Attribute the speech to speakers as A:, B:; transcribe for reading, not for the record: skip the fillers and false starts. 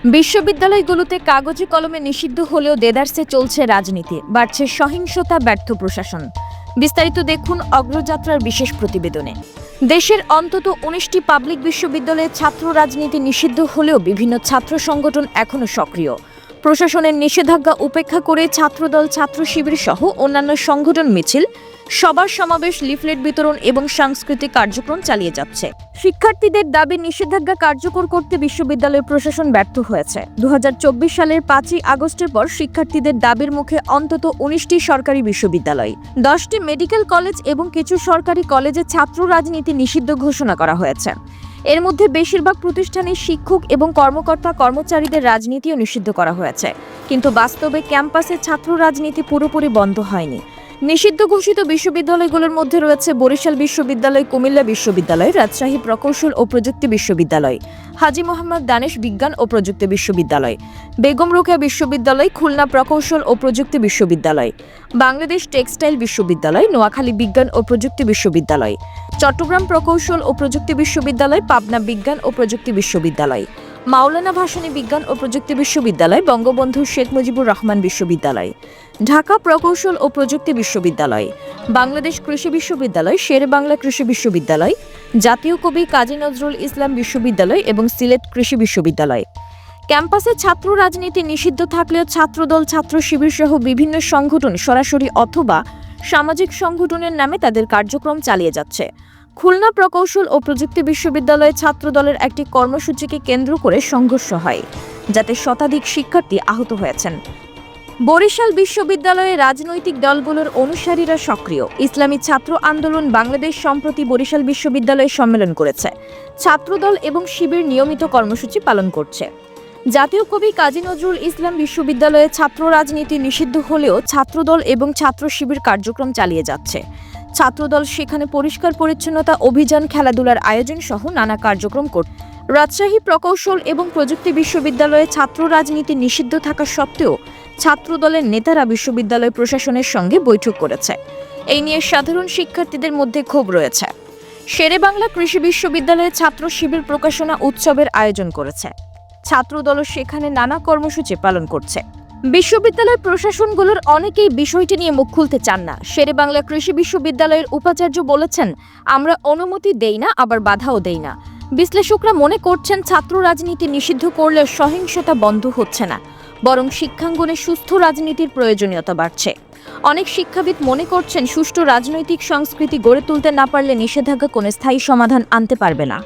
A: বিশ্ববিদ্যালয়গুলোতে কাগজে কলমে নিষিদ্ধ হলেও দেদারসে চলছে রাজনীতি, বাড়ছে সহিংসতা, ব্যর্থ প্রশাসন। বিস্তারিত দেখুন অগ্রযাত্রার বিশেষ প্রতিবেদনে। দেশের অন্তত ১৯টি পাবলিক বিশ্ববিদ্যালয়ে ছাত্র রাজনীতি নিষিদ্ধ হলেও বিভিন্ন ছাত্র সংগঠন এখনও সক্রিয়। প্রশাসনের নিষেধাজ্ঞা উপেক্ষা করে ছাত্রদল, ছাত্র শিবির সহ অন্যান্য সংগঠন মিছিল, সভা সমাবেশ, লিফলেট বিতরণ এবং সাংস্কৃতিক কার্যক্রম চালিয়ে যাচ্ছে। শিক্ষার্থীদের দাবি নিষেধাজ্ঞা কার্যকর করতে বিশ্ববিদ্যালয় প্রশাসন ব্যর্থ হয়েছে। ২০২৪ সালের ৫ই আগস্টের পর শিক্ষার্থীদের দাবির মুখে অন্তত ১৯টি সরকারি বিশ্ববিদ্যালয়, ১০টি মেডিকেল কলেজ এবং কিছু সরকারি কলেজে ছাত্র রাজনীতি নিষিদ্ধ ঘোষণা করা হয়েছে। এর মধ্যে বেশিরভাগ প্রতিষ্ঠানে শিক্ষক এবং কর্মকর্তা কর্মচারীদের রাজনীতিও নিষিদ্ধ করা হয়েছে, কিন্তু বাস্তবে ক্যাম্পাসে ছাত্র রাজনীতি পুরোপুরি বন্ধ হয়নি। নিষিদ্ধ ঘোষিত বিশ্ববিদ্যালয়গুলোর মধ্যে রয়েছে বরিশাল বিশ্ববিদ্যালয়, কুমিল্লা বিশ্ববিদ্যালয়, রাজশাহী প্রকৌশল ও প্রযুক্তি বিশ্ববিদ্যালয়, হাজী মোহাম্মদ দানেশ বিজ্ঞান ও প্রযুক্তি বিশ্ববিদ্যালয়, বেগম রোকেয়া বিশ্ববিদ্যালয়, খুলনা প্রকৌশল ও প্রযুক্তি বিশ্ববিদ্যালয়, বাংলাদেশ টেক্সটাইল বিশ্ববিদ্যালয়, নোয়াখালী বিজ্ঞান ও প্রযুক্তি বিশ্ববিদ্যালয়, চট্টগ্রাম প্রকৌশল ও প্রযুক্তি বিশ্ববিদ্যালয়, পাবনা বিজ্ঞান ও প্রযুক্তি বিশ্ববিদ্যালয়, মাওলানা ভাসানী বিজ্ঞান ও প্রযুক্তি বিশ্ববিদ্যালয়, বঙ্গবন্ধু শেখ মুজিবুর রহমান বিশ্ববিদ্যালয়, ঢাকা প্রকৌশল ও প্রযুক্তি বিশ্ববিদ্যালয়, বাংলাদেশ কৃষি বিশ্ববিদ্যালয়, শেরেবাংলা কৃষি বিশ্ববিদ্যালয়, জাতীয় কবি কাজী নজরুল ইসলাম বিশ্ববিদ্যালয় এবং সিলেট কৃষি বিশ্ববিদ্যালয়। ক্যাম্পাসে ছাত্র রাজনীতি নিষিদ্ধ থাকলেও ছাত্রদল, ছাত্র শিবির সহ বিভিন্ন সংগঠন সরাসরি অথবা সামাজিক সংগঠনের নামে তাদের কার্যক্রম চালিয়ে যাচ্ছে। খুলনা প্রকৌশল ও প্রযুক্তি বিশ্ববিদ্যালয়ে ছাত্রদলের একটি কর্মসূচিকে কেন্দ্র করে সংঘর্ষ হয়, যাতে শতাধিক শিক্ষার্থী আহত হয়েছেন। বরিশাল বিশ্ববিদ্যালয়ে রাজনৈতিক দলগুলোর অনুসারীরা সক্রিয়। ইসলামী ছাত্র আন্দোলন বাংলাদেশ সম্প্রতি বরিশাল বিশ্ববিদ্যালয়ে সম্মেলন করেছে। ছাত্রদল এবং শিবির নিয়মিত কর্মসূচি পালন করছে। জাতীয় কবি কাজী নজরুল ইসলাম বিশ্ববিদ্যালয়ে ছাত্র রাজনীতি নিষিদ্ধ হলেও ছাত্রদল এবং ছাত্র শিবির কার্যক্রম চালিয়ে যাচ্ছে। ছাত্রদল সেখানে পরিষ্কার পরিচ্ছন্নতা অভিযান, খেলাধুলার আয়োজন সহ নানা কার্যক্রম করছে। রাজশাহী প্রকৌশল এবং প্রযুক্তি বিশ্ববিদ্যালয়ে ছাত্র রাজনীতি নিষিদ্ধ থাকা সত্ত্বেও ছাত্রদলের নেতারা বিশ্ববিদ্যালয় প্রশাসনের সঙ্গে বৈঠক করেছে। এই নিয়ে সাধারণ শিক্ষার্থীদের মধ্যে ক্ষোভ রয়েছে। শেরেবাংলা কৃষি বিশ্ববিদ্যালয়ে ছাত্র শিবির প্রকাশনা উৎসবের আয়োজন করেছে। ছাত্রদলও সেখানে নানা কর্মসূচি পালন করছে। বিশ্ববিদ্যালয় প্রশাসনগুলোর অনেকেই বিষয়টি নিয়ে মুখ খুলতে চান না। শেরেবাংলা কৃষি বিশ্ববিদ্যালয়ের উপাচার্য বলেছেন, আমরা অনুমতি দেই না, আবার বাধাও দেই না। বিশ্লেষকরা মনে করছেন ছাত্র রাজনীতি নিষিদ্ধ করলে সহিংসতা বন্ধ হচ্ছে না, বরং শিক্ষাঙ্গনে সুস্থ রাজনীতির প্রয়োজনীয়তা বাড়ছে। অনেক শিক্ষাবিদ মনে করছেন সুষ্ঠু রাজনৈতিক সংস্কৃতি গড়ে তুলতে না পারলে নিষেধাজ্ঞা কোনো স্থায়ী সমাধান আনতে পারবে না।